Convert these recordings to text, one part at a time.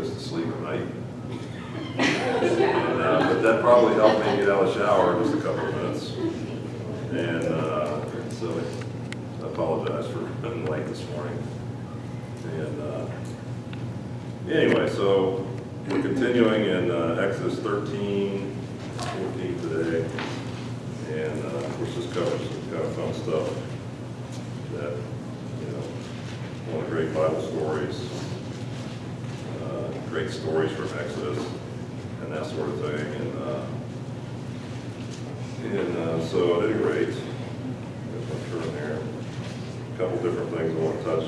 us to sleep at night. But that probably helped me get out of the shower in just a couple of minutes. And so I apologize for being late this morning. And anyway, so we're continuing in Exodus 13, 14 today. And of course, this covers some kind of fun stuff that, one of the great Bible stories, great stories from Exodus, and that sort of thing. And so at any rate, there's my turn there. A couple different things I want to touch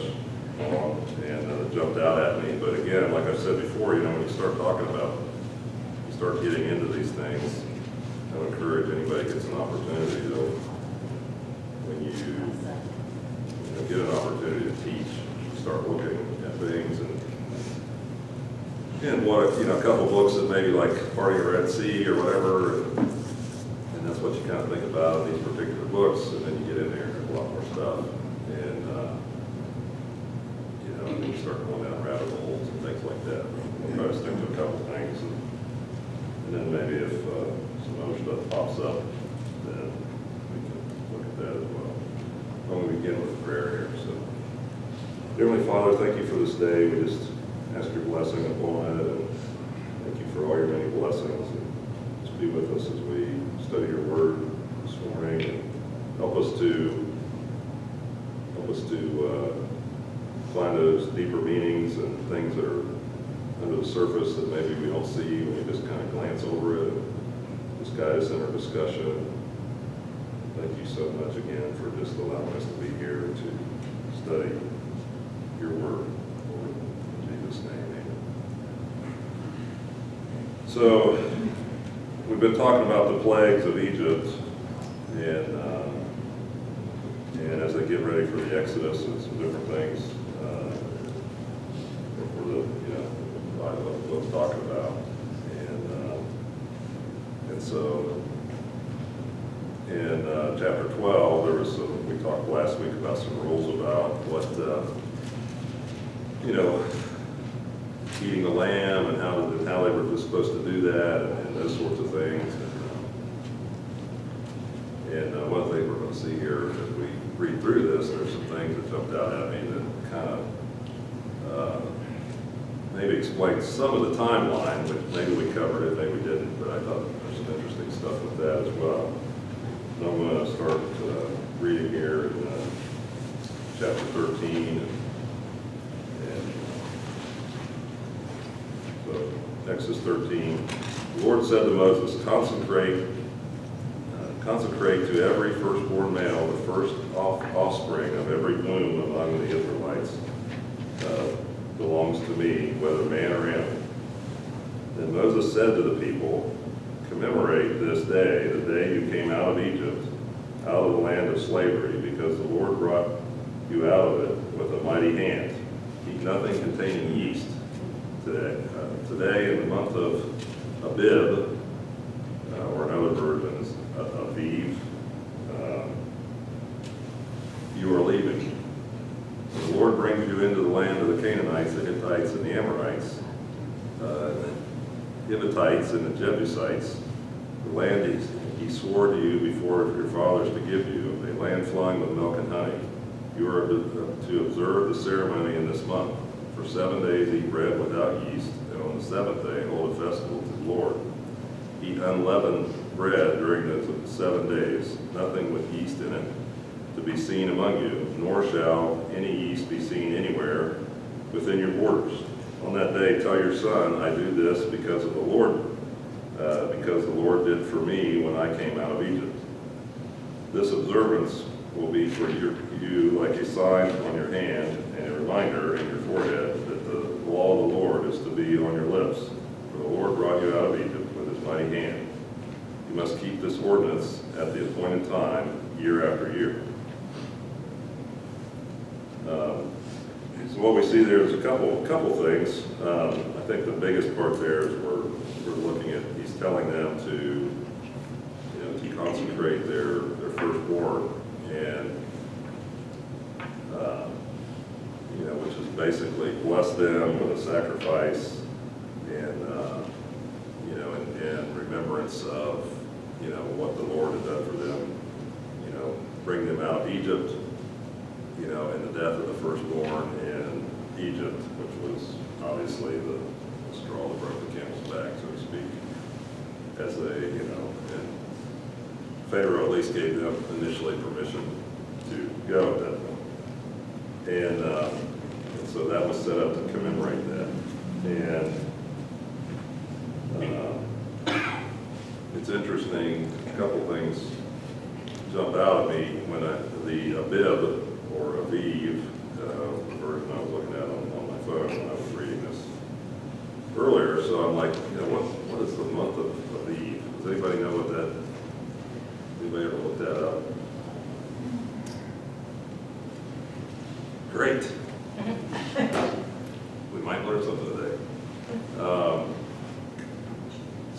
on, and that jumped out at me. But again, like I said before, when you start talking about, you start getting into these things, I would encourage anybody that gets an opportunity to, when you get an opportunity to teach, start looking at things and what, a couple books that maybe like Parting the Red Sea or whatever, and that's what you kind of think about in these particular books, and then you get in there and there's a lot more stuff, and and then you start going down rabbit holes and things like that. We'll try to stick to a couple things, and then maybe if some other stuff pops up, then we can look at that as well. I'm going to begin with prayer here. So, Heavenly Father, thank you for this day. We just ask your blessing upon it, and thank you for all your many blessings. And just be with us as we study your word this morning, and help us to find those deeper meanings and things that are under the surface that maybe we don't see when we just kind of glance over it. Just guide us in our discussion. Thank you so much again for just allowing us to be here to study your word. In Jesus' name, amen. So, we've been talking about the plagues of Egypt, and as they get ready for the Exodus and some different things for the Bible's talking about, and so in chapter 12 there was some. We talked last week about some rules about what eating the lamb and how they were just supposed to do that and those sorts of things. And one thing we're going to see here as we read through this, there's some things that jumped out at me that kind of maybe explain some of the timeline, which maybe we covered it, maybe we didn't, but I thought there's some interesting stuff with that as well. And I'm going to start reading here in chapter 13. So, Exodus 13. The Lord said to Moses, consecrate to every firstborn male the first offspring of every womb among the Israelites belongs to me, whether man or animal. Then Moses said to the people, commemorate this day, the day you came out of Egypt, out of the land of slavery, because the Lord brought you out of it with a mighty hand. Eat nothing containing yeast today. Today, in the month of Abib, or in other versions, Aviv, you are leaving. The Lord brings you into the land of the Canaanites, the Hittites, and the Amorites, the Hivites, and the Jebusites, the land he swore to you before your fathers to give you, a land flowing with milk and honey. You are to observe the ceremony in this month. For 7 days eat bread without yeast, and on the seventh day hold a festival to the Lord. Eat unleavened bread during those 7 days, nothing with yeast in it to be seen among you, nor shall any yeast be seen anywhere within your borders. On that day tell your son, I do this because of the Lord, because the Lord did for me when I came out of Egypt. This observance will be for you like a sign on your hand and a reminder in your forehead that the law of the Lord is to be on your lips. For the Lord brought you out of Egypt with his mighty hand. You must keep this ordinance at the appointed time, year after year. So what we see there is a couple things. I think the biggest part there is we're looking at, he's telling them to consecrate their firstborn, and which is basically bless them with a sacrifice and you know, in remembrance of, you know, what the Lord had done for them, you know, bring them out of Egypt, you know, and the death of the firstborn in Egypt, which was obviously the straw that broke the camel's back, so to speak, as they, you know, and Pharaoh at least gave them initially permission to go at that point. And so that was set up to commemorate that. And it's interesting, a couple things jump out at me when the Abib, or Aviv, the version I was looking at on my phone when I was reading this earlier. So I'm like, you know, what is the month of Aviv? Does anybody know what that, anybody ever looked that up? Great. We might learn something today.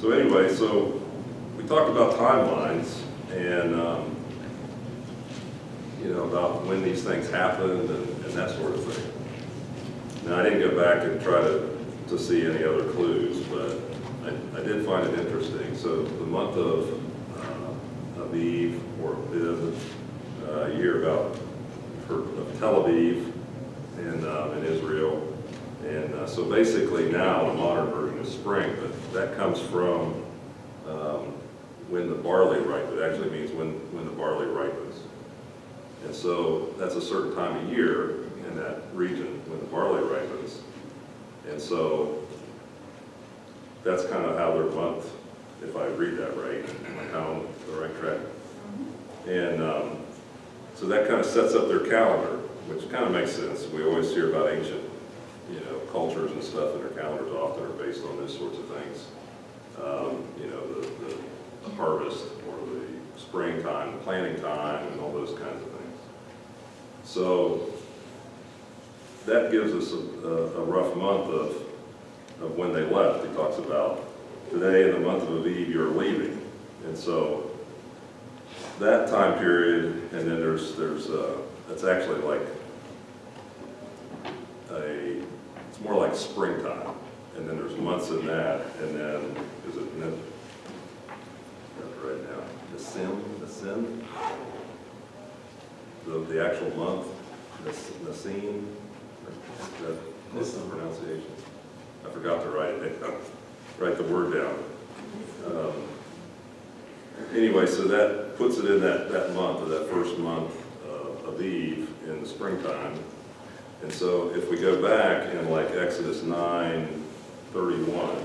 So anyway, so we talked about timelines and, you know, about when these things happened and that sort of thing. Now, I didn't go back and try to see any other clues, but I did find it interesting. So the month of Aviv, or Aviv, you hear about of Tel Aviv in Israel. And so basically now the modern version is spring, but that comes from when the barley ripens. It actually means when the barley ripens. And so that's a certain time of year in that region when the barley ripens. And so that's kind of how their month, if I read that right, am I on the right track? And so that kind of sets up their calendar, which kind of makes sense. We always hear about ancient, you know, cultures and stuff, and their calendars often are based on those sorts of things. You know, the harvest, or the springtime, the planting time, and all those kinds of things. So that gives us a rough month of when they left. He talks about today in the month of Aviv you're leaving, and so that time period, and then there's that's actually like it's more like springtime, and then there's months in that, and then is it right now the sin, the actual month, Nassim, that's the pronunciation. I forgot to write the word down. Anyway, so that puts it in that month, or that first month of Aviv in the springtime. And so if we go back in like Exodus 9:31,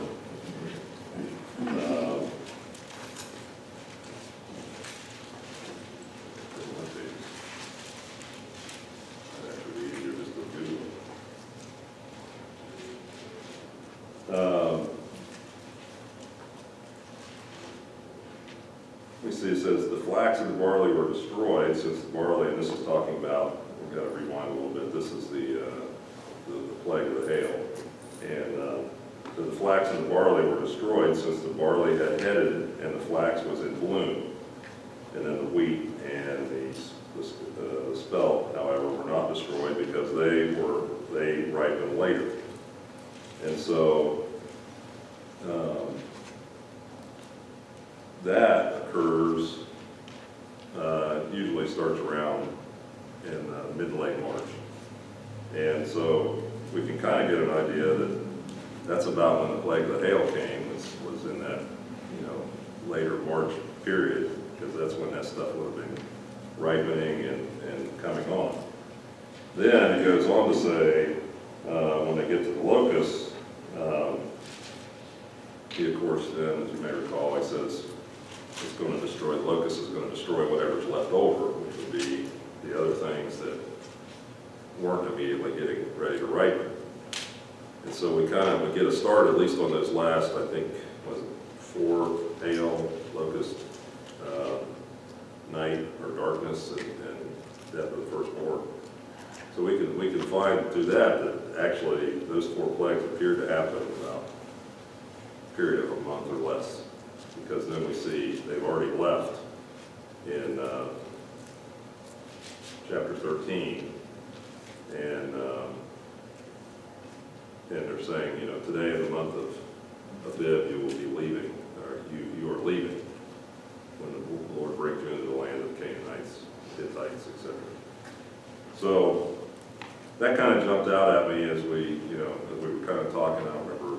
we see it says the flax and the barley were destroyed, since the barley, and this is talking about, we've got to rewind a little bit, this is the plague of the hail. And so the flax and the barley were destroyed, since the barley had headed and the flax was in bloom. And then the wheat and the spelt, however, were not destroyed because they ripened later. And so that occurs, usually starts around in mid to late March. And so we can kind of get an idea that that's about when the plague of the hail came, was in that, you know, later March period, because that's when that stuff would have been ripening and coming on. Then it goes on to say, when they get to the locusts, he, of course, then, as you may recall, he says it's going to destroy, the locust is going to destroy whatever's left over, which would be the other things that weren't immediately getting ready to ripen. And so we kind of would get a start, at least on those last, I think, was it 4 hail, locust, night or darkness, and death of the firstborn. So we can find through that actually those 4 plagues appear to happen in about a period of a month or less, because then we see they've already left in chapter 13, and they're saying, you know, today in the month of Abib, you will be leaving, or you are leaving when the Lord brings you into the land of the Canaanites, Hittites, etc. So that kind of jumped out at me as we were kind of talking. I remember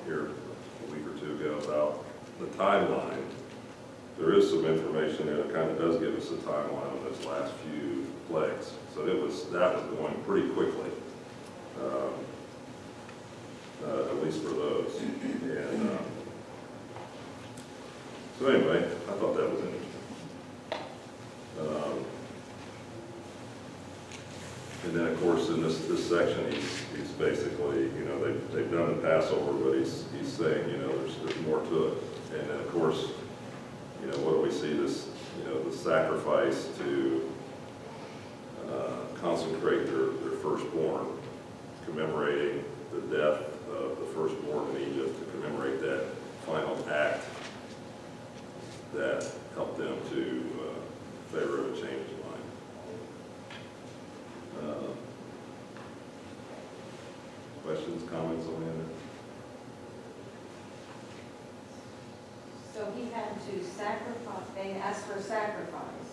here a week or two ago about the timeline. There is some information there that kind of does give us a timeline on those last few plagues. So that was going pretty quickly, at least for those. And so anyway, I thought that was interesting. And then, of course, in this section, he's basically, they've done the Passover, but he's saying, there's more to it. And then, of course, what do we see? This, the sacrifice to consecrate their firstborn, commemorating the death of the firstborn in Egypt, to commemorate that final act that helped them to Pharaoh to change his mind. Questions, comments on that? So he had to sacrifice, they asked for a sacrifice,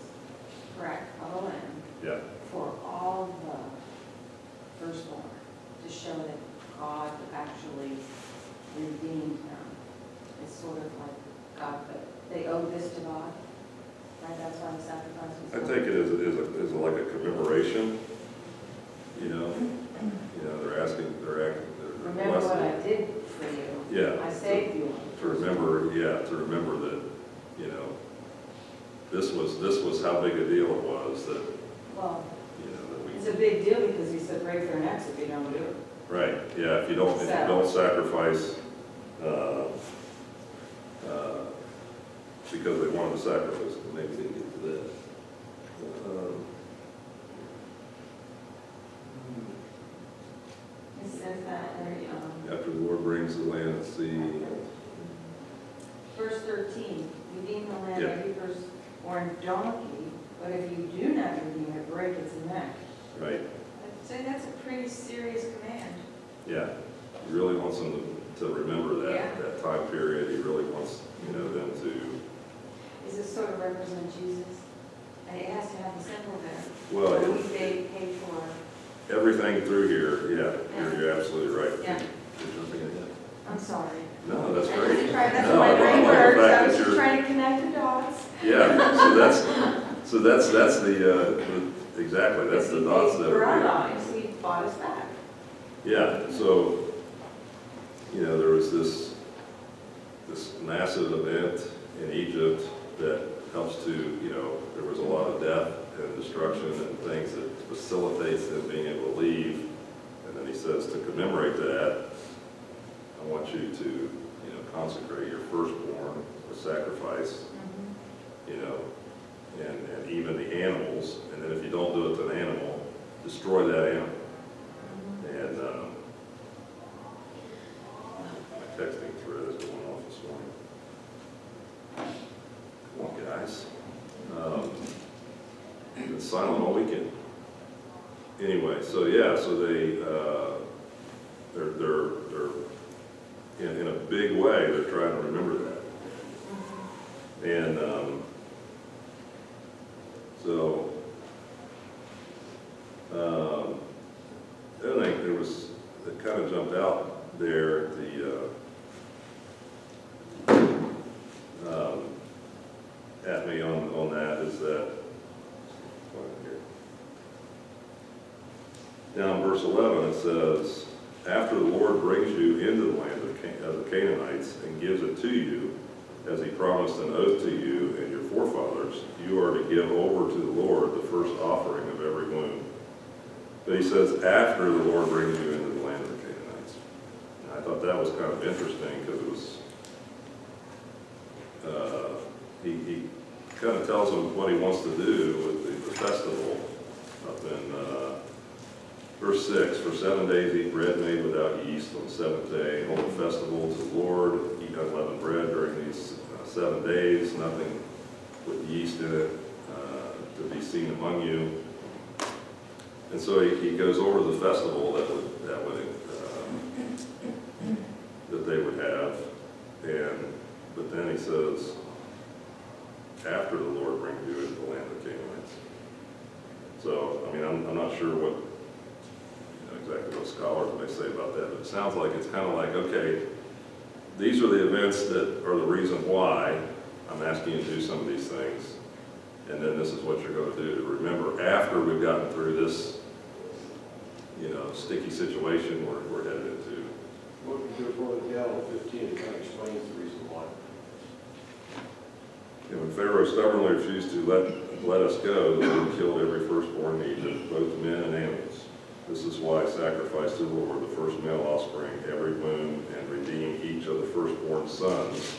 correct, of a lamb, Yeah. for all the firstborn, to show that God actually redeemed them. It's sort of like God, but they owe this to God, right? That's why the sacrifice was. I take it as like a commemoration, they're asking, they're Remember what I did for you. Yeah. I saved you. To remember that, this was how big a deal it was that, Well, that we. it's a big deal because he said break their necks if you don't do it. Right, yeah, if you don't sacrifice, because they wanted to sacrifice, maybe they didn't get to that. It says that, After the Lord brings the land, let's see. verse 13, redeem the land Yeah. every firstborn donkey, but if you do not redeem it, break its neck. Right, I'd say that's a pretty serious command. yeah, he really wants them to remember Yeah. that time period. He really wants, them to. Does this sort of represent Jesus? And it has to have a symbol there. Well, So we paid for. Everything through here, yeah, Yeah. you're absolutely right. Yeah. You're jumping ahead. I'm sorry. No, that's I great. just tried- That's No, what my I brain like the works. fact I was that just you're- trying to connect the dots. Yeah, so that's the exactly, that's the dots that For our are. lives, he bought us back. Yeah, so, there was this massive event in Egypt that helps to, there was a lot of death and destruction and things that facilitates them being able to leave. And then he says, to commemorate that, I want you to, consecrate your firstborn, a sacrifice, and even the animals. And then if you don't do it to an animal, destroy that animal. And my texting thread is going off this morning. Come on, guys. It's silent all weekend. Anyway, so yeah, so they're in a big way, they're trying to remember that. And so the other thing that kind of jumped out there at me on that is that down in verse 11 it says, after the Lord brings you into the land of the Canaanites and gives it to you, as he promised an oath to you and your forefathers, you are to give over to the Lord the first offering of every womb. But he says, after the Lord brings you into the land of the Canaanites. And I thought that was kind of interesting because it was, he kind of tells them what he wants to do with the festival up in verse 6, for 7 days eat bread made without yeast. On the seventh day, hold a festival to the Lord. Eat unleavened bread during these 7 days, nothing with yeast in it to be seen among you. And so he goes over the festival that they would have. after the Lord brings you into the land of the Canaanites. So, I mean, I'm not sure what, exactly what scholars may say about that, but it sounds like it's kind of like, okay, these are the events that are the reason why I'm asking you to do some of these things, and then this is what you're going to do. Remember, after we've gotten through this, sticky situation we're headed into. What we do for the cattle 15, it kind of explains the reason why. When Pharaoh stubbornly refused to let us go, the Lord killed every firstborn in Egypt, both men and animals. This is why I sacrificed to the Lord the first male offspring, every womb, and redeem each of the firstborn sons.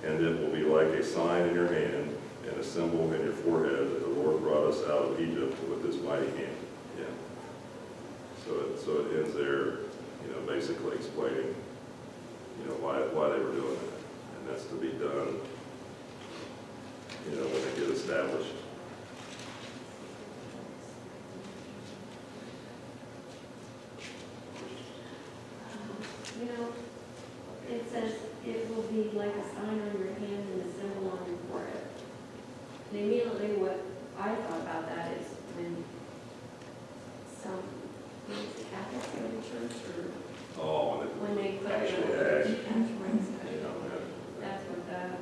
And it will be like a sign in your hand and a symbol in your forehead that the Lord brought us out of Egypt with his mighty hand. Yeah. So it ends there, basically explaining, why they were doing that. And that's to be done, when they get established. It says it will be like a sign on your hand and a symbol on your forehead. And immediately what I thought about that is when some Catholics go to church or when they put that's what that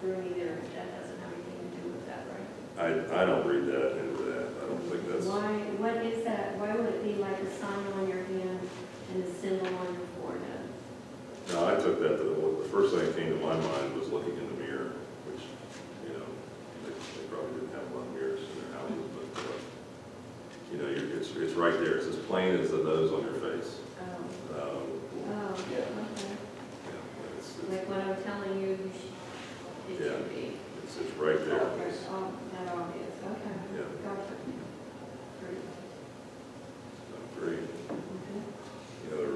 threw me there. That doesn't have anything to do with that, right? I don't read that into that. I don't think that's... What is that? Why would it be like a sign on your hand and a symbol on your forehead? No, I took that to the first thing that came to my mind was looking in the mirror, which, they probably didn't have a lot of mirrors in their houses, but, it's right there. It's as plain as the nose on your face. Okay. Yeah, like what I'm telling you, it should be. It's right there. That obvious. Okay. Yeah. Gotcha. Great. Great. Okay. Any other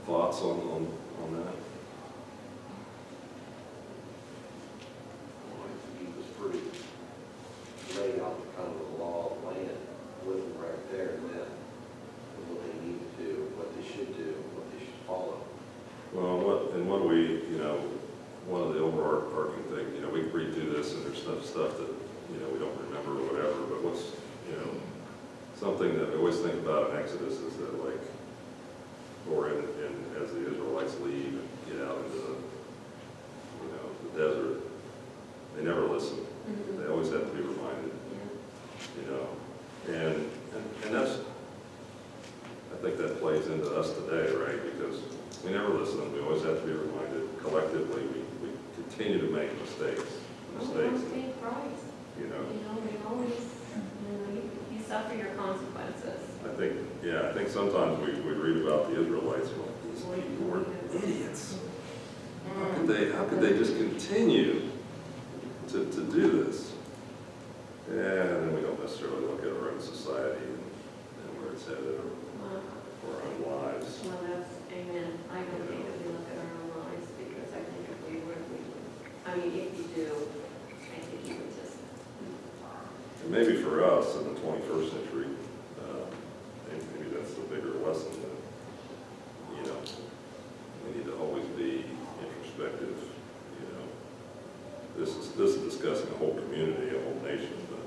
thoughts on that? He was pretty laying out kind of the law of land with them right there and then, and what they need to do, what they should do, what they should follow. Well, what we, one of the overarching things, we can read through this and there's stuff that, we don't remember or whatever, but what's, something that I always think about in Exodus is that, like, or as the Israelites leave and get out into the desert, they never listen. Mm-hmm. They always have to be reminded, and that's, I think that plays into us today, right? Because we never listen. We always have to be reminded. Collectively, we continue to make mistakes. We don't pay the price. We always, you suffer your consequences. I think sometimes we read about the Israelites, well, these people were idiots. How could they just continue to do this? And then we don't necessarily look at our own society and where it's headed or our own lives. Well, that's, amen. I don't think that we look at our own lives because I think if we would, if you do, I think you would just. And maybe for us in the 21st century, maybe that's the bigger lesson that, we need to always be introspective. This is discussing a whole community, a whole nation, but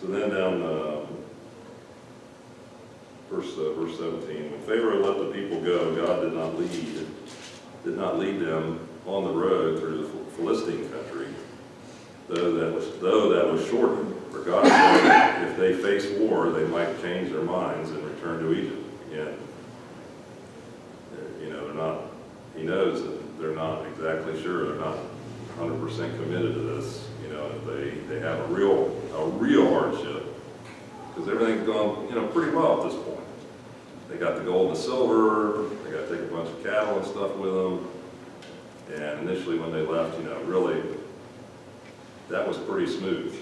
so then down verse 17, when Pharaoh let the people go, God did not lead them on the road through the Philistine country, though that was shortened. For God said if they face war, they might change their minds and return to Egypt again. They're not. He knows that they're not exactly sure. They're not 100% committed to this. They have a real hardship because everything's gone pretty well at this point. They got the gold and the silver. They got to take a bunch of cattle and stuff with them. And initially, when they left, really, that was pretty smooth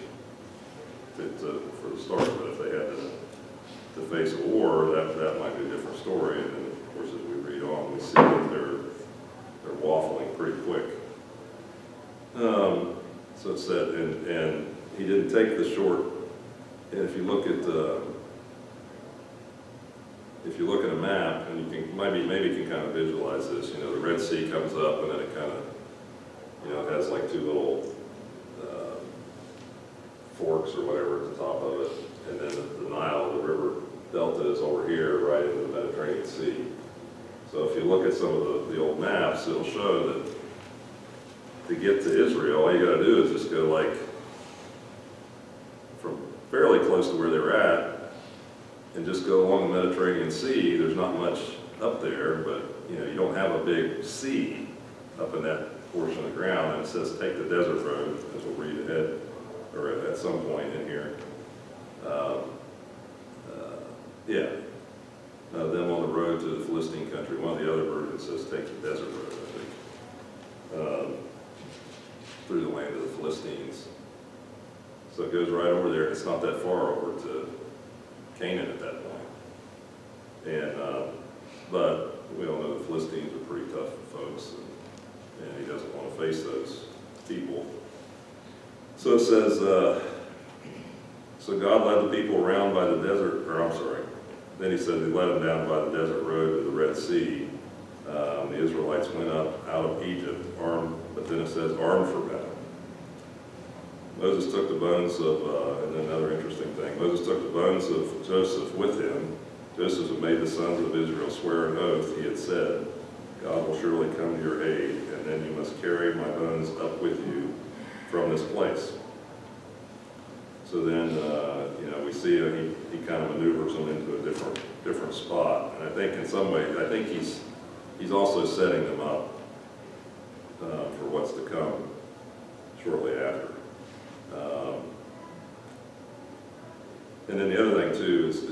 for the start. But if they had to face a war, that might be a different story. And then, of course, as we read on, we see that they're waffling pretty quick. So it said, and he didn't take the short. And if you look at if you look at a map, and you can, maybe you can kind of visualize this, you know, the Red Sea comes up and then it kind of, you know, it has like two little forks or whatever at the top of it, and then the Nile, the river delta is over here, right into the Mediterranean Sea. So if you look at some of the old maps, it'll show that to get to Israel, all you got to do is just go like from fairly close to where they were at, and just go along the Mediterranean Sea. There's not much up there, but you know, you don't have a big sea up in that portion of the ground. And it says take the desert road, as we'll read ahead, or at some point in here. Them on the road to the Philistine country. One of the other versions says take the desert road, I think, through the land of the Philistines. So it goes right over there. It's not that far over to Canaan at that point. And but we all know the Philistines are pretty tough folks, and he doesn't want to face those people. So it says, so God led the people around by the desert, then he said he led them down by the desert road to the Red Sea. The Israelites went up out of Egypt armed, but then it says armed for battle. Moses took the bones of, and then another interesting thing, Moses took the bones of Joseph with him. Joseph had made the sons of Israel swear an oath. He had said, God will surely come to your aid, and then you must carry my bones up with you from this place. So then, you know, we see he kind of maneuvers them into a different spot. And I think in some ways, I think he's also setting them up for what's to come shortly after. And then the other thing too is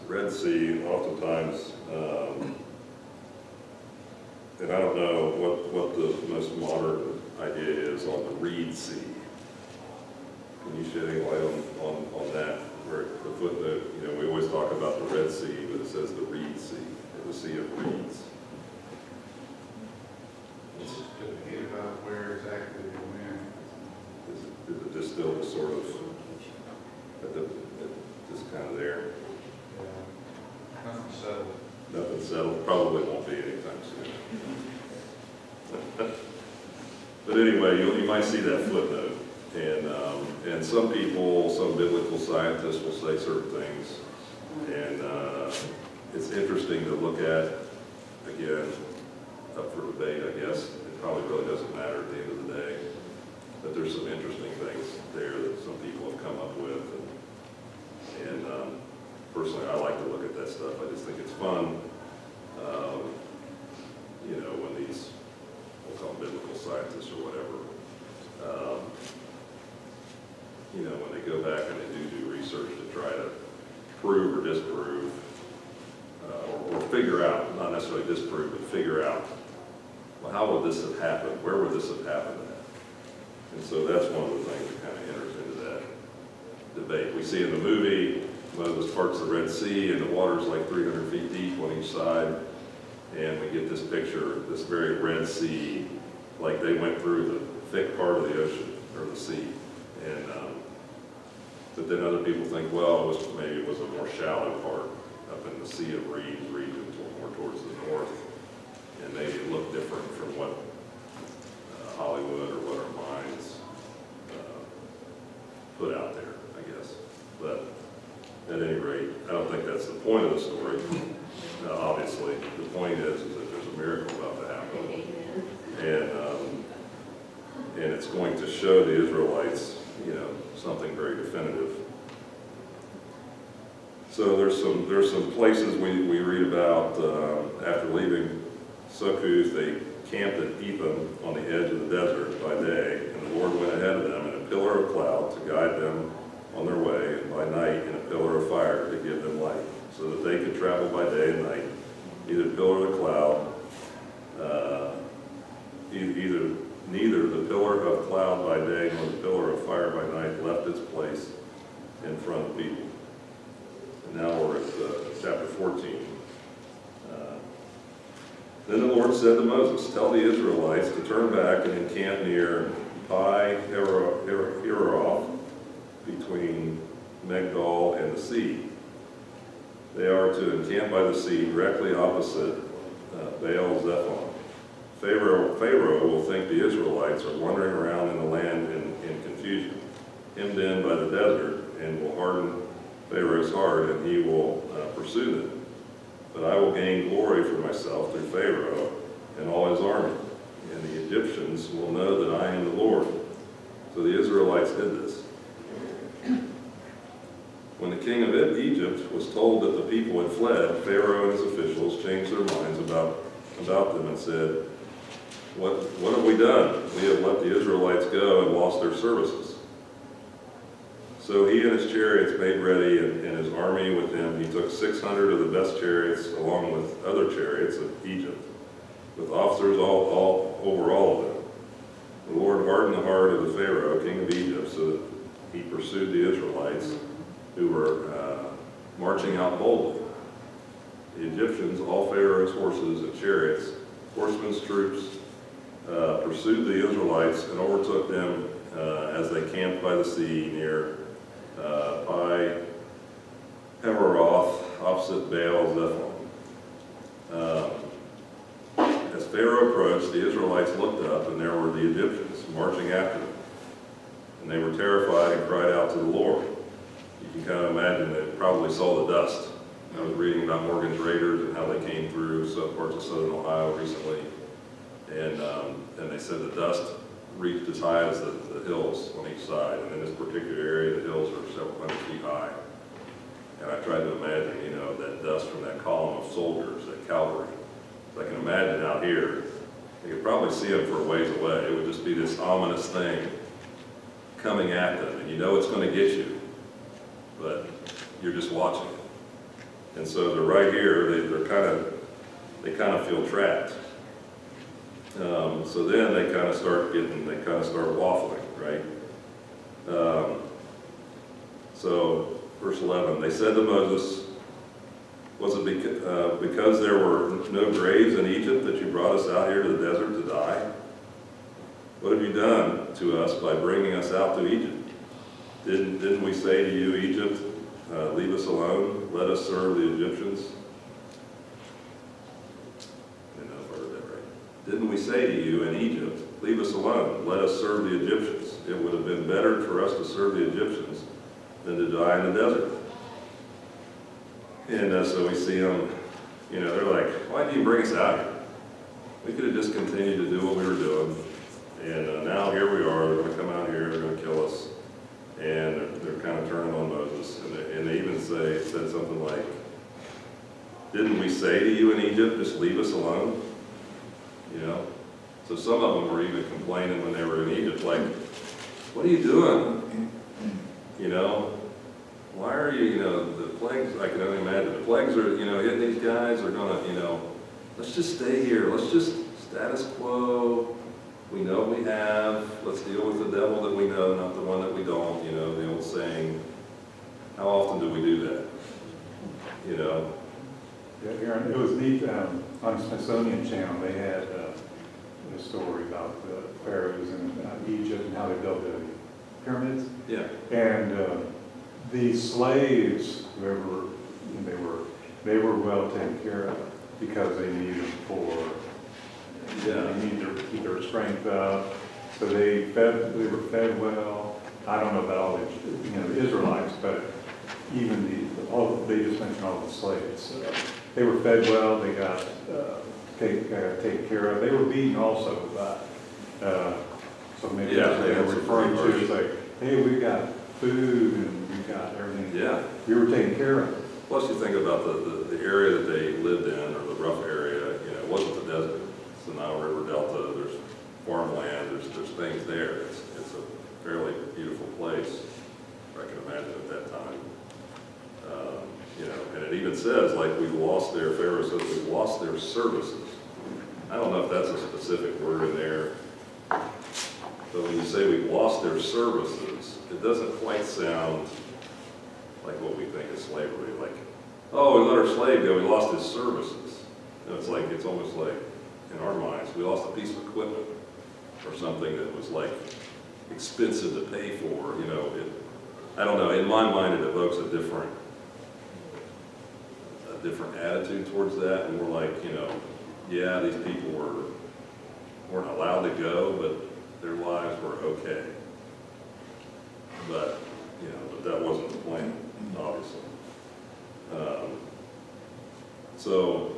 Red Sea. Oftentimes, and I don't know what the most modern idea is on the Reed Sea. Can you shed any light on that? Where the footnote, you know, we always talk about the Red Sea, but it says the Reed Sea, or the Sea of Reeds. Just to forget about where exactly they went. Is it just still just sort of just kind of there? Yeah. Nothing settled. Nothing settled. Probably won't be anytime soon. But anyway, you might see that footnote. And some people, some biblical scientists will say certain things, and it's interesting to look at. Again, up for debate, I guess. It probably really doesn't matter at the end of the day, but there's some interesting things there that some people have come up with, and personally, I like to look at that stuff. I just think it's fun. You know, when these, we'll call them biblical scientists or whatever. You know, when they go back and they do research to try to prove or disprove, or figure out, not necessarily disprove, but figure out, well, how would this have happened? Where would this have happened at? And so that's one of the things that kind of enters into that debate. We see in the movie, Moses parts the Red Sea, and the water's like 300 feet deep on each side, and we get this picture, this very Red Sea, like they went through the thick part of the ocean, or the sea. And but then other people think, well, maybe it was a more shallow part up in the Sea of Reeds region, more towards the north, and maybe it looked different from what Hollywood or what our minds put out there, I guess. But at any rate, I don't think that's the point of the story. Obviously, the point is that there's a miracle about to happen, and it's going to show the Israelites, you know, something very definitive. So there's some places we read about after leaving Succoth. They camped at Etham on the edge of the desert by day, and the Lord went ahead of them in a pillar of cloud to guide them on their way, and by night in a pillar of fire to give them light, so that they could travel by day and night. Neither the pillar of cloud by day nor the pillar of fire by night left its place in front of people. And now we're at chapter 14. Then the Lord said to Moses, tell the Israelites to turn back and encamp near Pi Hahiroth, between Migdol and the sea. They are to encamp by the sea directly opposite Baal-zephon. Pharaoh will think the Israelites are wandering around in the land in confusion, hemmed in by the desert, and will harden Pharaoh's heart, and he will pursue them. But I will gain glory for myself through Pharaoh and all his army, and the Egyptians will know that I am the Lord. So the Israelites did this. When the king of Egypt was told that the people had fled, Pharaoh and his officials changed their minds about them and said, What have we done? We have let the Israelites go and lost their services. So he and his chariots made ready, and his army with him. He took 600 of the best chariots, along with other chariots of Egypt, with officers over all of them. The Lord hardened the heart of the Pharaoh, king of Egypt, so that he pursued the Israelites, who were marching out boldly. The Egyptians, all Pharaoh's horses and chariots, horsemen's troops, pursued the Israelites and overtook them as they camped by the sea near Pi Hahiroth, opposite Baal-zephon. As Pharaoh approached, the Israelites looked up, and there were the Egyptians marching after them. And they were terrified and cried out to the Lord. You can kind of imagine they probably saw the dust. I was reading about Morgan's Raiders and how they came through some parts of southern Ohio recently. And they said the dust reached as high as the hills on each side. And in this particular area, the hills are several hundred feet high. And I tried to imagine, that dust from that column of soldiers, that cavalry. So I can imagine out here, you could probably see them for a ways away. It would just be this ominous thing coming at them, and it's going to get you, but you're just watching it. And so they're right here. They kind of feel trapped. So then they kind of start waffling, right? So verse 11, they said to Moses, was it because there were no graves in Egypt that you brought us out here to the desert to die? What have you done to us by bringing us out to Egypt? Didn't we say to you, Egypt, leave us alone, let us serve the Egyptians? I don't know if I heard that right. Didn't we say to you in Egypt, leave us alone, let us serve the Egyptians? It would have been better for us to serve the Egyptians than to die in the desert. And so we see them, they're like, why did you bring us out here? We could have just continued to do what we were doing. And now here we are, they're going to come out here, they're going to kill us. And they're kind of turning on Moses. And they even said something like, didn't we say to you in Egypt, just leave us alone? So some of them were even complaining when they were in Egypt, like, what are you doing? Why are you, the plagues, I can only imagine, the plagues are, hitting these guys, are going to, let's just stay here. Let's just status quo. We know we have. Let's deal with the devil that we know, not the one that we don't, the old saying. How often do we do that? Yeah, Aaron, it was neat, on Smithsonian Channel, they had a story about the pharaohs in Egypt and how they built the pyramids. Yeah. And the slaves, whoever, they were well taken care of because they needed them for, they needed to keep their strength up. So they were fed well. I don't know about all the Israelites, but even they just mentioned all the slaves. They were fed well. They got taken care of. They were beaten also. So maybe that's what they were referring to. It's like, hey, we got food and we got everything. Yeah. We were taken care of. Plus, you think about the area that they lived in, or the rough area. It wasn't the desert. It's the Nile River Delta. There's farmland. There's things there. It's a fairly beautiful place, I can imagine at that time. And it even says, like, Pharaoh says, we've lost their services. I don't know if that's a specific word in there. But when you say we've lost their services, it doesn't quite sound like what we think is slavery. Like, oh, we let our slave go, we lost his services. It's almost like, in our minds, we lost a piece of equipment or something that was like expensive to pay for. I don't know. In my mind, it evokes a different different attitude towards that, and we're like, yeah, these people weren't allowed to go, but their lives were okay. But, but that wasn't the plan, obviously. So,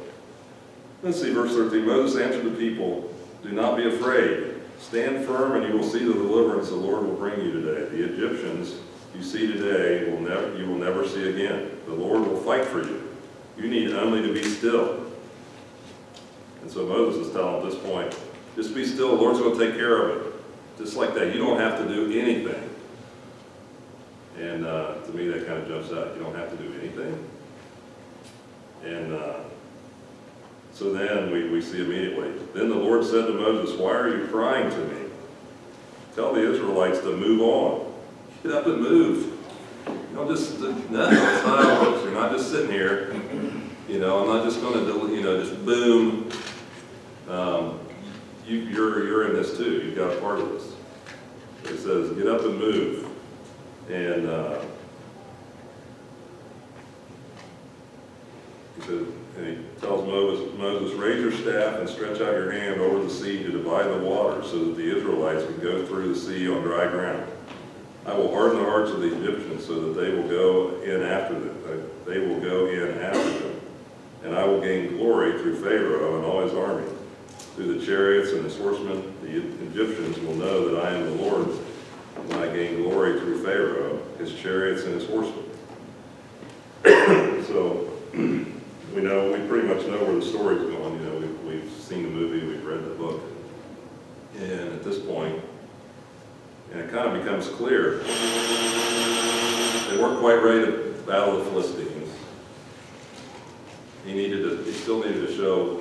let's see, verse 13. Moses answered the people, "Do not be afraid. Stand firm, and you will see the deliverance the Lord will bring you today. The Egyptians you see today you will never see again. The Lord will fight for you. You need only to be still." And so Moses is telling at this point, just be still, the Lord's going to take care of it. Just like that, you don't have to do anything. And to me that kind of jumps out, you don't have to do anything. And so then we see immediately, then the Lord said to Moses, "Why are you crying to me? Tell the Israelites to move on. Get up and move. No, it's not how it works. You're not just sitting here. I'm not just going to, just boom. You're in this too. You've got a part of this." It says, "Get up and move." And he tells Moses, "Raise your staff and stretch out your hand over the sea to divide the water so that the Israelites can go through the sea on dry ground. I will harden the hearts of the Egyptians so that they will go in after them. And I will gain glory through Pharaoh and all his army. Through the chariots and his horsemen, the Egyptians will know that I am the Lord when I gain glory through Pharaoh, his chariots and his horsemen." So we pretty much know where the story's going. We've seen the movie, we've read the book. And at this point, and it kind of becomes clear, they weren't quite ready to battle the Philistines. He still needed to show,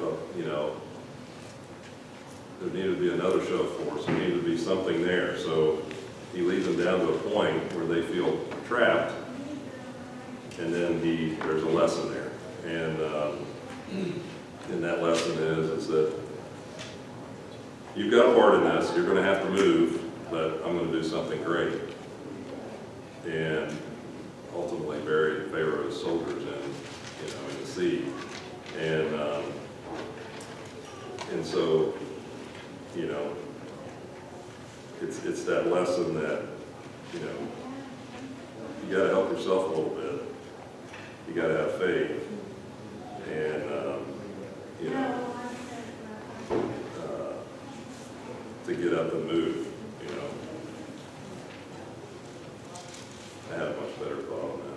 there needed to be another show of force. There needed to be something there. So he leads them down to a point where they feel trapped, and then there's a lesson there. And that lesson is that you've got a part in this. You're going to have to move, but I'm going to do something great. And ultimately buried Pharaoh's soldiers in the sea. And so, it's that lesson that, you got to help yourself a little bit. You got to have faith. And, to get up and move, I had a much better thought on that,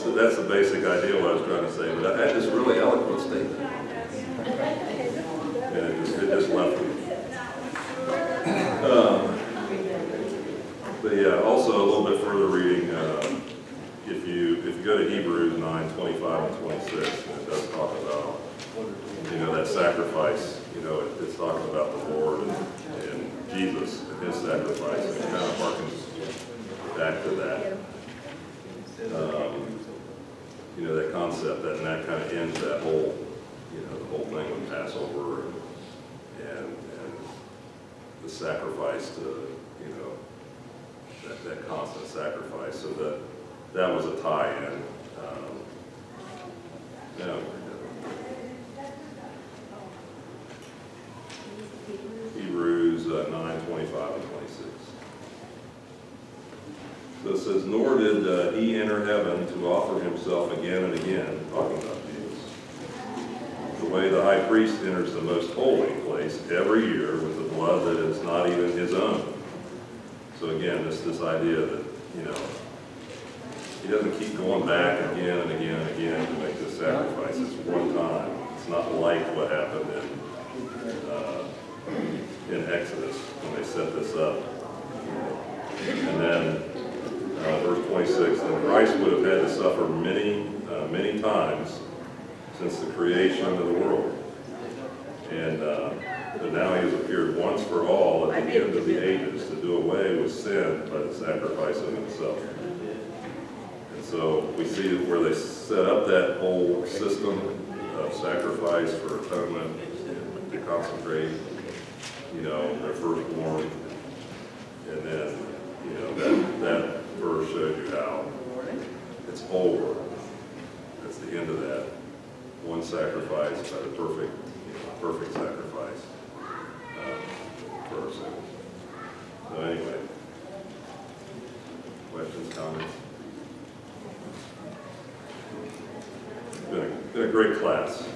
but that's the basic idea what I was trying to say, but I had this really eloquent statement. And it just left me. But yeah, also a little bit further reading, if you go to Hebrews 9:25 and 26, and it does talk about, that sacrifice, it's talking about the Lord and Jesus and his sacrifice, and it kind of harkens back to that. That concept, and that kind of ends that whole, the whole thing with Passover and the sacrifice to, that constant sacrifice. So that was a tie-in. Hebrews 9:25 and 26. So it says, "Nor did he enter heaven to offer himself again and again," talking about Jesus, "the way the high priest enters the most holy place every year with the blood that is not even his own." So again, this idea that, he doesn't keep going back again and again and again to make this sacrifice. It's one time. It's not like what happened in Exodus when they set this up. And then verse 26, "And Christ would have had to suffer many times since the creation of the world. But now he has appeared once for all at the end of the ages to do away with sin by the sacrifice of himself." And so we see where they set up that whole system of sacrifice for atonement and to consecrate, their firstborn. And then, that verse shows you how it's over. That's the end of that. One sacrifice, but a perfect sacrifice for our sins. So anyway, questions, comments? It's been a great class.